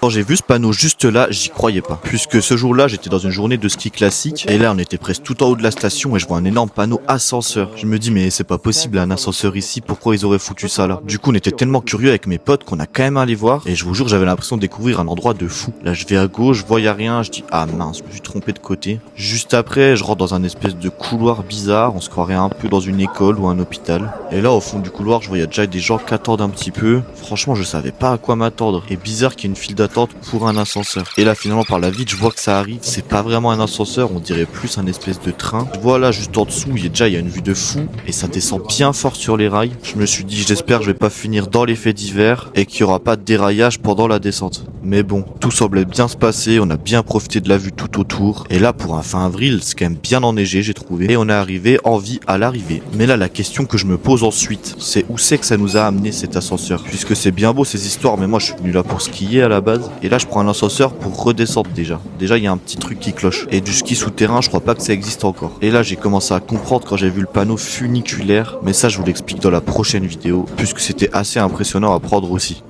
Quand j'ai vu ce panneau juste là, j'y croyais pas. Puisque ce jour-là, j'étais dans une journée de ski classique, et là on était presque tout en haut de la station et je vois un énorme panneau ascenseur. Je me dis mais c'est pas possible un ascenseur ici, pourquoi ils auraient foutu ça là? Du coup on était tellement curieux avec mes potes qu'on a quand même allé voir, et je vous jure j'avais l'impression de découvrir un endroit de fou. Là je vais à gauche, je vois y a rien, je dis ah mince, je me suis trompé de côté. Juste après, je rentre dans un espèce de couloir bizarre, on se croirait un peu dans une école ou un hôpital. Et là au fond du couloir, je vois y a déjà des gens qui attendent un petit peu. Franchement je savais pas à quoi m'attendre. Et bizarre qu'il y ait une file d'attente pour un ascenseur. Et là finalement par la vitre je vois que ça arrive, c'est pas vraiment un ascenseur, on dirait plus un espèce de train. Voilà juste en dessous, il y a une vue de fou et ça descend bien fort sur les rails. Je me suis dit j'espère que je vais pas finir dans les faits divers et qu'il y aura pas de déraillage pendant la descente. Mais bon, tout semblait bien se passer, on a bien profité de la vue tout autour. Et là pour un fin avril, c'est quand même bien enneigé j'ai trouvé. Et on est arrivé en vie à l'arrivée. Mais là la question que je me pose ensuite, c'est où c'est que ça nous a amené cet ascenseur? Puisque c'est bien beau ces histoires, mais moi je suis venu là pour skier à la base. Et là je prends un ascenseur pour redescendre déjà. Déjà il y a un petit truc qui cloche. Et du ski souterrain, je crois pas que ça existe encore. Et là j'ai commencé à comprendre quand j'ai vu le panneau funiculaire. Mais ça je vous l'explique dans la prochaine vidéo, puisque c'était assez impressionnant à prendre aussi.